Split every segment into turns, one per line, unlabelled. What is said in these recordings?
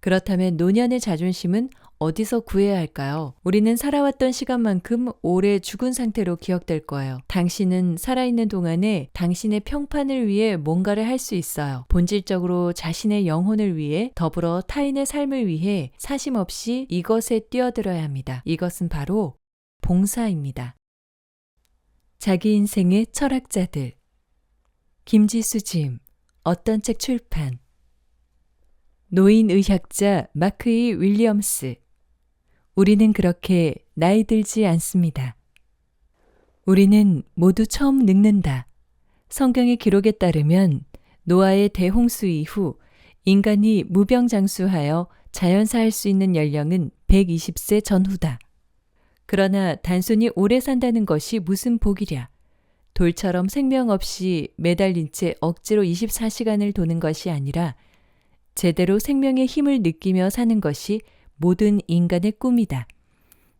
그렇다면 노년의 자존심은 어디서 구해야 할까요? 우리는 살아왔던 시간만큼 오래 죽은 상태로 기억될 거예요. 당신은 살아있는 동안에 당신의 평판을 위해 뭔가를 할 수 있어요. 본질적으로 자신의 영혼을 위해 더불어 타인의 삶을 위해 사심 없이 이것에 뛰어들어야 합니다. 이것은 바로 봉사입니다. 자기 인생의 철학자들. 김지수 짐. 어떤 책 출판. 노인의학자 마크이 윌리엄스. 우리는 그렇게 나이 들지 않습니다. 우리는 모두 처음 늙는다. 성경의 기록에 따르면 노아의 대홍수 이후 인간이 무병장수하여 자연사할 수 있는 연령은 120세 전후다. 그러나 단순히 오래 산다는 것이 무슨 복이랴. 돌처럼 생명 없이 매달린 채 억지로 24시간을 도는 것이 아니라 제대로 생명의 힘을 느끼며 사는 것이 모든 인간의 꿈이다.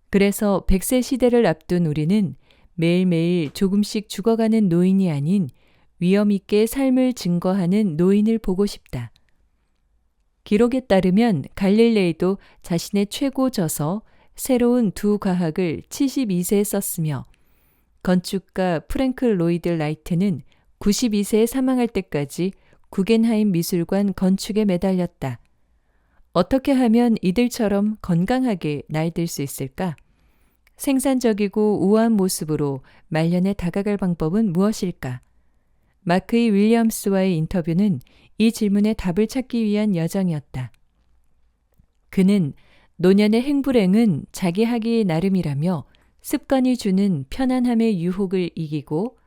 그래서 100세 시대를 앞둔 우리는 매일매일 조금씩 죽어가는 노인이 아닌 위험 있게 삶을 증거하는 노인을 보고 싶다. 기록에 따르면 갈릴레이도 자신의 최고 저서 새로운 두 과학을 72세에 썼으며 건축가 프랭크 로이드 라이트는 92세에 사망할 때까지 구겐하임 미술관 건축에 매달렸다. 어떻게 하면 이들처럼 건강하게 나이 들 수 있을까? 생산적이고 우아한 모습으로 말년에 다가갈 방법은 무엇일까? 마크이 윌리엄스와의 인터뷰는 이 질문에 답을 찾기 위한 여정이었다. 그는 노년의 행불행은 자기 하기 나름이라며 습관이 주는 편안함의 유혹을 이기고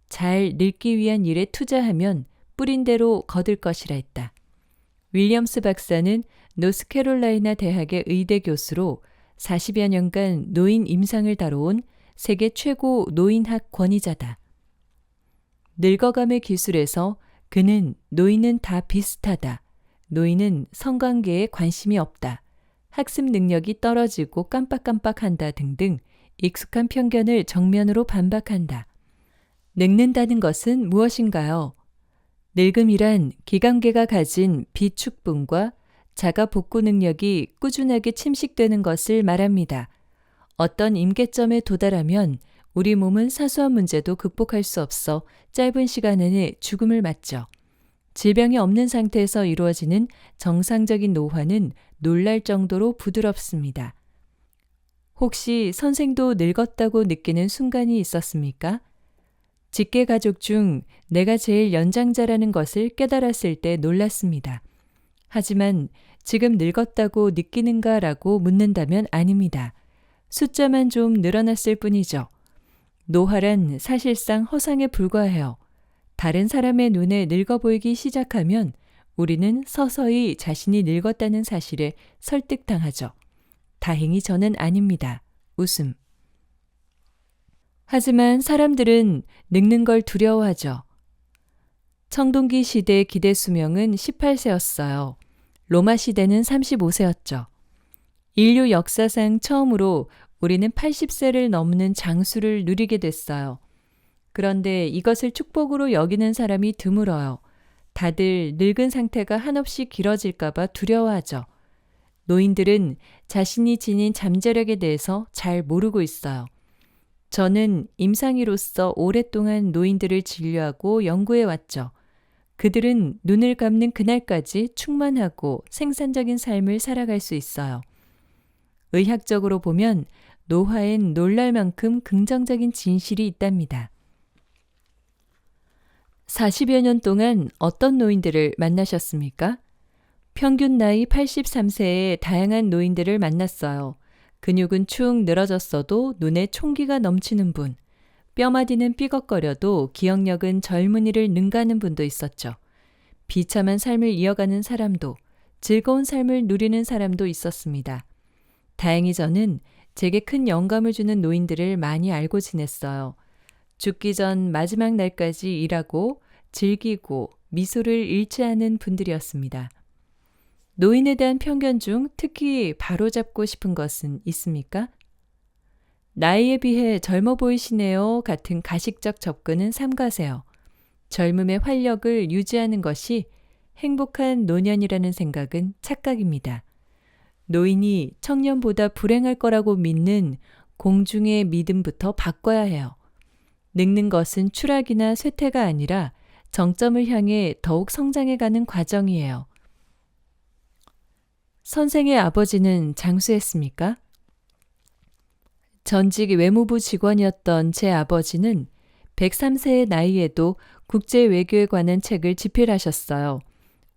잘 늙기 위한 일에 투자하면 뿌린 대로 거둘 것이라 했다. 윌리엄스 박사는 노스캐롤라이나 대학의 의대 교수로 40여 년간 노인 임상을 다뤄온 세계 최고 노인학 권위자다. 늙어감의 기술에서 그는 노인은 다 비슷하다. 노인은 성관계에 관심이 없다. 학습 능력이 떨어지고 깜빡깜빡한다 등등 익숙한 편견을 정면으로 반박한다. 늙는다는 것은 무엇인가요? 늙음이란 기관계가 가진 비축분과 자가 복구 능력이 꾸준하게 침식되는 것을 말합니다. 어떤 임계점에 도달하면 우리 몸은 사소한 문제도 극복할 수 없어 짧은 시간 안에 죽음을 맞죠. 질병이 없는 상태에서 이루어지는 정상적인 노화는 놀랄 정도로 부드럽습니다. 혹시 선생도 늙었다고 느끼는 순간이 있었습니까? 직계 가족 중 내가 제일 연장자라는 것을 깨달았을 때 놀랐습니다. 하지만 지금 늙었다고 느끼는가라고 묻는다면 아닙니다. 숫자만 좀 늘어났을 뿐이죠. 노화란 사실상 허상에 불과해요. 다른 사람의 눈에 늙어 보이기 시작하면 우리는 서서히 자신이 늙었다는 사실에 설득당하죠. 다행히 저는 아닙니다. 웃음. 하지만 사람들은 늙는 걸 두려워하죠. 청동기 시대의 기대 수명은 18세였어요. 로마 시대는 35세였죠. 인류 역사상 처음으로 우리는 80세를 넘는 장수를 누리게 됐어요. 그런데 이것을 축복으로 여기는 사람이 드물어요. 다들 늙은 상태가 한없이 길어질까 봐 두려워하죠. 노인들은 자신이 지닌 잠재력에 대해서 잘 모르고 있어요. 저는 임상의로서 오랫동안 노인들을 진료하고 연구해 왔죠. 그들은 눈을 감는 그날까지 충만하고 생산적인 삶을 살아갈 수 있어요. 의학적으로 보면 노화엔 놀랄 만큼 긍정적인 진실이 있답니다. 40여 년 동안 어떤 노인들을 만나셨습니까? 평균 나이 83세의 다양한 노인들을 만났어요. 근육은 축 늘어졌어도 눈에 총기가 넘치는 분, 뼈마디는 삐걱거려도 기억력은 젊은이를 능가하는 분도 있었죠. 비참한 삶을 이어가는 사람도, 즐거운 삶을 누리는 사람도 있었습니다. 다행히 저는 제게 큰 영감을 주는 노인들을 많이 알고 지냈어요. 죽기 전 마지막 날까지 일하고 즐기고 미소를 잃지 않은 분들이었습니다. 노인에 대한 편견 중 특히 바로잡고 싶은 것은 있습니까? 나이에 비해 젊어 보이시네요 같은 가식적 접근은 삼가세요. 젊음의 활력을 유지하는 것이 행복한 노년이라는 생각은 착각입니다. 노인이 청년보다 불행할 거라고 믿는 공중의 믿음부터 바꿔야 해요. 늙는 것은 추락이나 쇠퇴가 아니라 정점을 향해 더욱 성장해가는 과정이에요. 선생의 아버지는 장수했습니까? 전직 외무부 직원이었던 제 아버지는 103세의 나이에도 국제 외교에 관한 책을 집필하셨어요.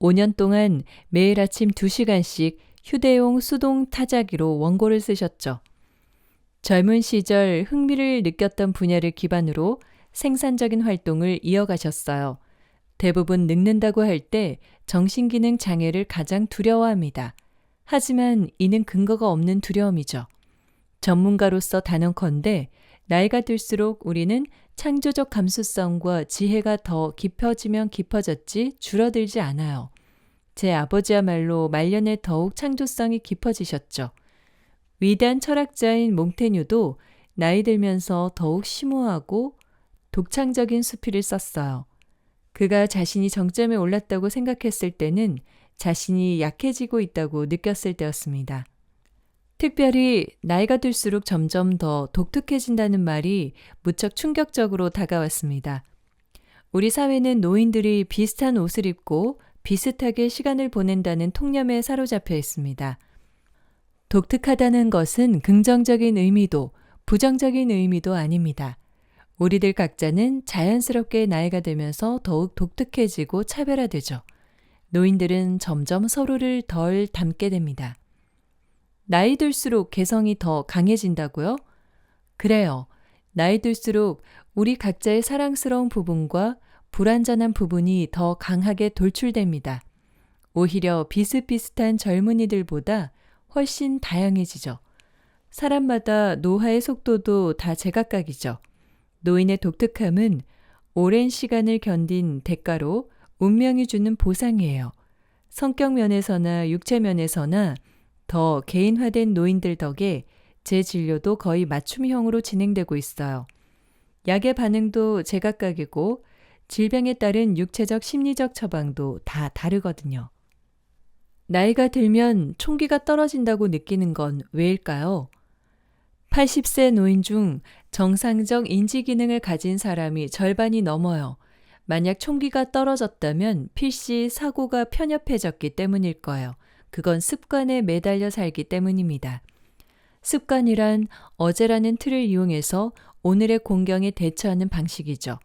5년 동안 매일 아침 2시간씩 휴대용 수동 타자기로 원고를 쓰셨죠. 젊은 시절 흥미를 느꼈던 분야를 기반으로 생산적인 활동을 이어가셨어요. 대부분 늙는다고 할 때 정신기능 장애를 가장 두려워합니다. 하지만 이는 근거가 없는 두려움이죠. 전문가로서 단언컨대 나이가 들수록 우리는 창조적 감수성과 지혜가 더 깊어지면 깊어졌지 줄어들지 않아요. 제 아버지야말로 말년에 더욱 창조성이 깊어지셨죠. 위대한 철학자인 몽테뉴도 나이 들면서 더욱 심오하고 독창적인 수필을 썼어요. 그가 자신이 정점에 올랐다고 생각했을 때는 자신이 약해지고 있다고 느꼈을 때였습니다. 특별히 나이가 들수록 점점 더 독특해진다는 말이 무척 충격적으로 다가왔습니다. 우리 사회는 노인들이 비슷한 옷을 입고 비슷하게 시간을 보낸다는 통념에 사로잡혀 있습니다. 독특하다는 것은 긍정적인 의미도 부정적인 의미도 아닙니다. 우리들 각자는 자연스럽게 나이가 들면서 더욱 독특해지고 차별화되죠. 노인들은 점점 서로를 덜 닮게 됩니다. 나이 들수록 개성이 더 강해진다고요? 그래요. 나이 들수록 우리 각자의 사랑스러운 부분과 불완전한 부분이 더 강하게 돌출됩니다. 오히려 비슷비슷한 젊은이들보다 훨씬 다양해지죠. 사람마다 노화의 속도도 다 제각각이죠. 노인의 독특함은 오랜 시간을 견딘 대가로 운명이 주는 보상이에요. 성격 면에서나 육체 면에서나 더 개인화된 노인들 덕에 제 진료도 거의 맞춤형으로 진행되고 있어요. 약의 반응도 제각각이고 질병에 따른 육체적 심리적 처방도 다 다르거든요. 나이가 들면 총기가 떨어진다고 느끼는 건 왜일까요? 80세 노인 중 정상적 인지 기능을 가진 사람이 절반이 넘어요. 만약 총기가 떨어졌다면 필시 사고가 편협해졌기 때문일 거예요. 그건 습관에 매달려 살기 때문입니다. 습관이란 어제라는 틀을 이용해서 오늘의 공경에 대처하는 방식이죠.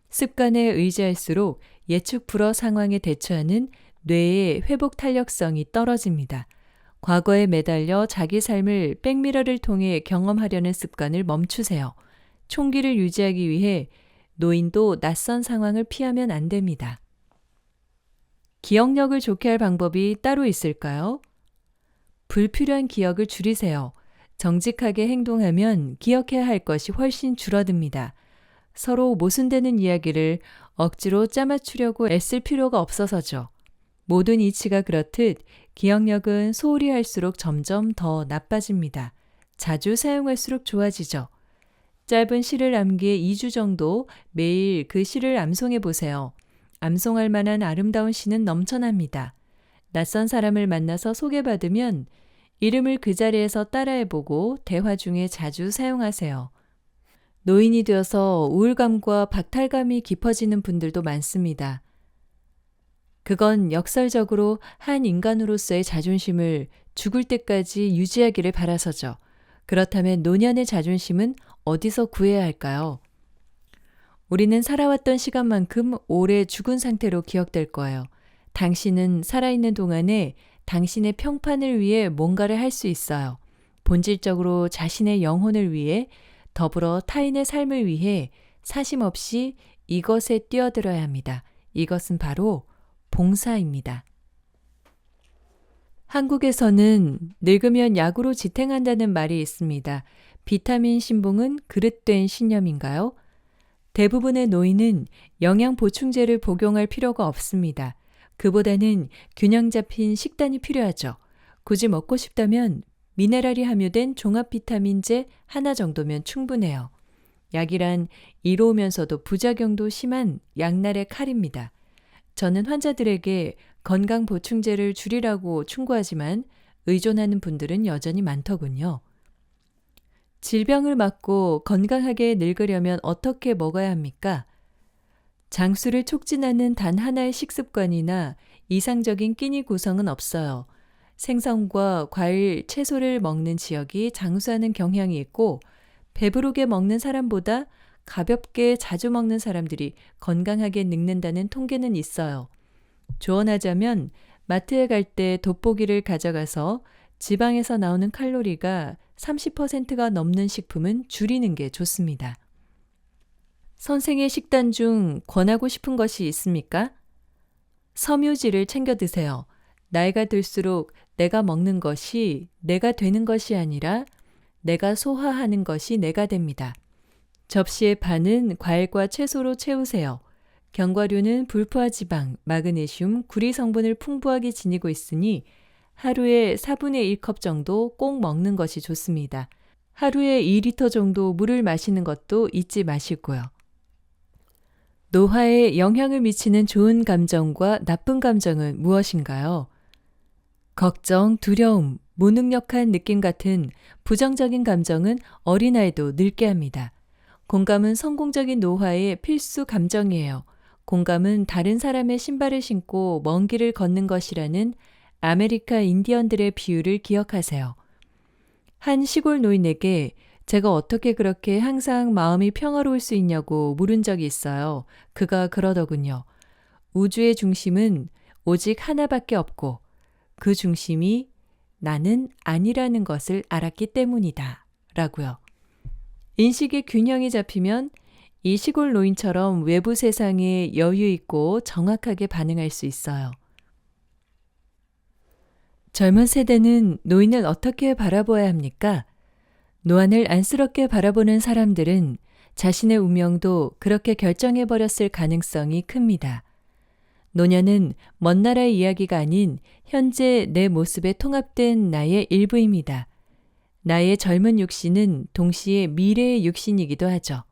습관에 의지할수록 예측 불허 상황에 대처하는 뇌의 회복 탄력성이 떨어집니다. 과거에 매달려 자기 삶을 백미러를 통해 경험하려는 습관을 멈추세요. 총기를 유지하기 위해 노인도 낯선 상황을 피하면 안 됩니다. 기억력을 좋게 할 방법이 따로 있을까요? 불필요한 기억을 줄이세요. 정직하게 행동하면 기억해야 할 것이 훨씬 줄어듭니다. 서로 모순되는 이야기를 억지로 짜맞추려고 애쓸 필요가 없어서죠. 모든 이치가 그렇듯 기억력은 소홀히 할수록 점점 더 나빠집니다. 자주 사용할수록 좋아지죠. 짧은 시를 암기에 2주 정도 매일 그 시를 암송해 보세요. 암송할 만한 아름다운 시는 넘쳐납니다. 낯선 사람을 만나서 소개받으면 이름을 그 자리에서 따라해보고 대화 중에 자주 사용하세요. 노인이 되어서 우울감과 박탈감이 깊어지는 분들도 많습니다. 그건 역설적으로 한 인간으로서의 자존심을 죽을 때까지 유지하기를 바라서죠. 그렇다면 노년의 자존심은 어디서 구해야 할까요? 우리는 살아왔던 시간만큼 오래 죽은 상태로 기억될 거예요. 당신은 살아있는 동안에 당신의 평판을 위해 뭔가를 할 수 있어요. 본질적으로 자신의 영혼을 위해 더불어 타인의 삶을 위해 사심 없이 이것에 뛰어들어야 합니다. 이것은 바로 봉사입니다. 한국에서는 늙으면 약으로 지탱한다는 말이 있습니다. 비타민 신봉은 그릇된 신념인가요? 대부분의 노인은 영양 보충제를 복용할 필요가 없습니다. 그보다는 균형 잡힌 식단이 필요하죠. 굳이 먹고 싶다면 미네랄이 함유된 종합 비타민제 하나 정도면 충분해요. 약이란 이로우면서도 부작용도 심한 양날의 칼입니다. 저는 환자들에게 건강 보충제를 줄이라고 충고하지만 의존하는 분들은 여전히 많더군요. 질병을 막고 건강하게 늙으려면 어떻게 먹어야 합니까? 장수를 촉진하는 단 하나의 식습관이나 이상적인 끼니 구성은 없어요. 생선과 과일, 채소를 먹는 지역이 장수하는 경향이 있고 배부르게 먹는 사람보다 가볍게 자주 먹는 사람들이 건강하게 늙는다는 통계는 있어요. 조언하자면 마트에 갈 때 돋보기를 가져가서 지방에서 나오는 칼로리가 30%가 넘는 식품은 줄이는 게 좋습니다. 선생의 식단 중 권하고 싶은 것이 있습니까? 섬유질을 챙겨 드세요. 나이가 들수록 내가 먹는 것이 내가 되는 것이 아니라 내가 소화하는 것이 내가 됩니다. 접시의 반은 과일과 채소로 채우세요. 견과류는 불포화 지방, 마그네슘, 구리 성분을 풍부하게 지니고 있으니 하루에 4분의 1컵 정도 꼭 먹는 것이 좋습니다. 하루에 2리터 정도 물을 마시는 것도 잊지 마시고요. 노화에 영향을 미치는 좋은 감정과 나쁜 감정은 무엇인가요? 걱정, 두려움, 무능력한 느낌 같은 부정적인 감정은 어린아이도 늙게 합니다. 공감은 성공적인 노화의 필수 감정이에요. 공감은 다른 사람의 신발을 신고 먼 길을 걷는 것이라는 아메리카 인디언들의 비유를 기억하세요. 한 시골 노인에게 제가 어떻게 그렇게 항상 마음이 평화로울 수 있냐고 물은 적이 있어요. 그가 그러더군요. 우주의 중심은 오직 하나밖에 없고 그 중심이 나는 아니라는 것을 알았기 때문이다. 라고요. 인식의 균형이 잡히면 이 시골 노인처럼 외부 세상에 여유 있고 정확하게 반응할 수 있어요. 젊은 세대는 노인을 어떻게 바라보아야 합니까? 노안을 안쓰럽게 바라보는 사람들은 자신의 운명도 그렇게 결정해버렸을 가능성이 큽니다. 노년은 먼 나라의 이야기가 아닌 현재 내 모습에 통합된 나의 일부입니다. 나의 젊은 육신은 동시에 미래의 육신이기도 하죠.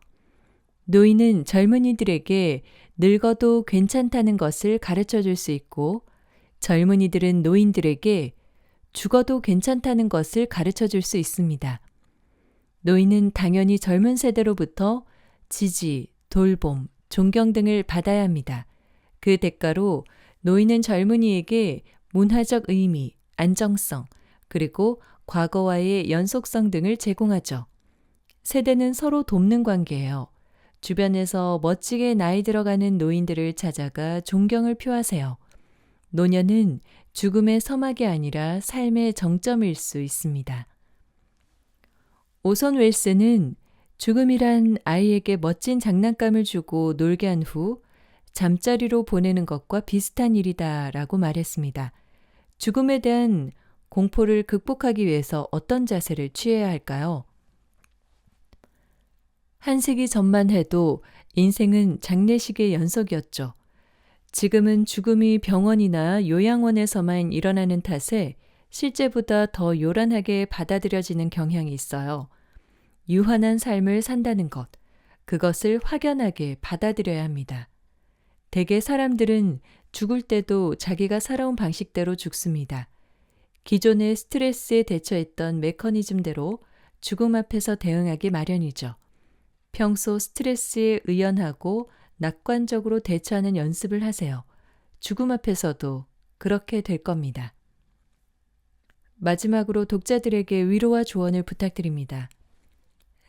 노인은 젊은이들에게 늙어도 괜찮다는 것을 가르쳐 줄 수 있고 젊은이들은 노인들에게 죽어도 괜찮다는 것을 가르쳐 줄 수 있습니다. 노인은 당연히 젊은 세대로부터 지지, 돌봄, 존경 등을 받아야 합니다. 그 대가로 노인은 젊은이에게 문화적 의미, 안정성, 그리고 과거와의 연속성 등을 제공하죠. 세대는 서로 돕는 관계예요. 주변에서 멋지게 나이 들어가는 노인들을 찾아가 존경을 표하세요. 노년은 죽음의 서막이 아니라 삶의 정점일 수 있습니다. 오선 웰스는 죽음이란 아이에게 멋진 장난감을 주고 놀게 한 후 잠자리로 보내는 것과 비슷한 일이다 라고 말했습니다. 죽음에 대한 공포를 극복하기 위해서 어떤 자세를 취해야 할까요? 한 세기 전만 해도 인생은 장례식의 연속이었죠. 지금은 죽음이 병원이나 요양원에서만 일어나는 탓에 실제보다 더 요란하게 받아들여지는 경향이 있어요. 유한한 삶을 산다는 것, 그것을 확연하게 받아들여야 합니다. 대개 사람들은 죽을 때도 자기가 살아온 방식대로 죽습니다. 기존의 스트레스에 대처했던 메커니즘대로 죽음 앞에서 대응하기 마련이죠. 평소 스트레스에 의연하고 낙관적으로 대처하는 연습을 하세요. 죽음 앞에서도 그렇게 될 겁니다. 마지막으로 독자들에게 위로와 조언을 부탁드립니다.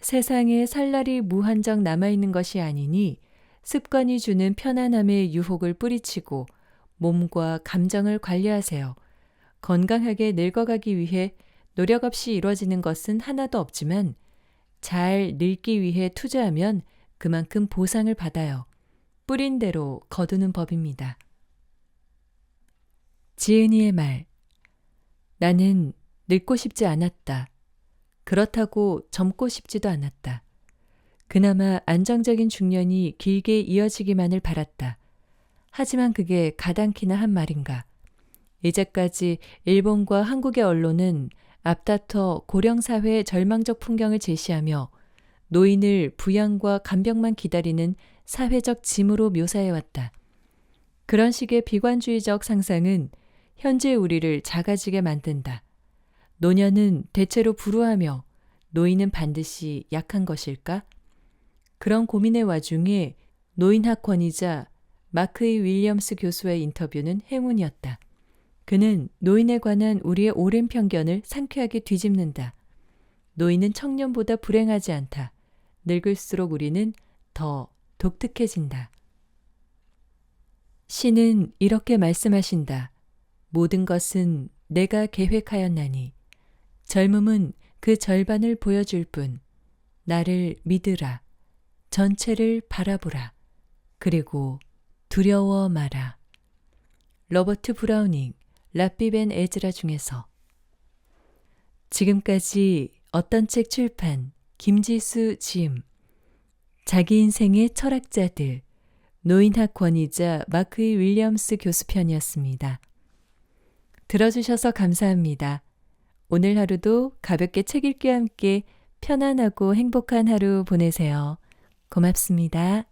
세상에 살 날이 무한정 남아있는 것이 아니니 습관이 주는 편안함의 유혹을 뿌리치고 몸과 감정을 관리하세요. 건강하게 늙어가기 위해 노력 없이 이루어지는 것은 하나도 없지만 잘 늙기 위해 투자하면 그만큼 보상을 받아요. 뿌린 대로 거두는 법입니다. 지은이의 말. 나는 늙고 싶지 않았다. 그렇다고 젊고 싶지도 않았다. 그나마 안정적인 중년이 길게 이어지기만을 바랐다. 하지만 그게 가당키나 한 말인가. 이제까지 일본과 한국의 언론은 앞다퉈 고령사회의 절망적 풍경을 제시하며 노인을 부양과 간병만 기다리는 사회적 짐으로 묘사해왔다. 그런 식의 비관주의적 상상은 현재 우리를 작아지게 만든다. 노년은 대체로 불우하며 노인은 반드시 약한 것일까? 그런 고민의 와중에 노인학권이자 마크이 윌리엄스 교수의 인터뷰는 행운이었다. 그는 노인에 관한 우리의 오랜 편견을 상쾌하게 뒤집는다. 노인은 청년보다 불행하지 않다. 늙을수록 우리는 더 독특해진다. 신은 이렇게 말씀하신다. 모든 것은 내가 계획하였나니 젊음은 그 절반을 보여줄 뿐 나를 믿으라. 전체를 바라보라. 그리고 두려워 마라. 로버트 브라우닝, 라피 벤 에즈라 중에서. 지금까지 어떤 책 출판, 김지수 지음, 자기 인생의 철학자들, 노인학 권위자 마크이 윌리엄스 교수 편이었습니다. 들어주셔서 감사합니다. 오늘 하루도 가볍게 책 읽기와 함께 편안하고 행복한 하루 보내세요. 고맙습니다.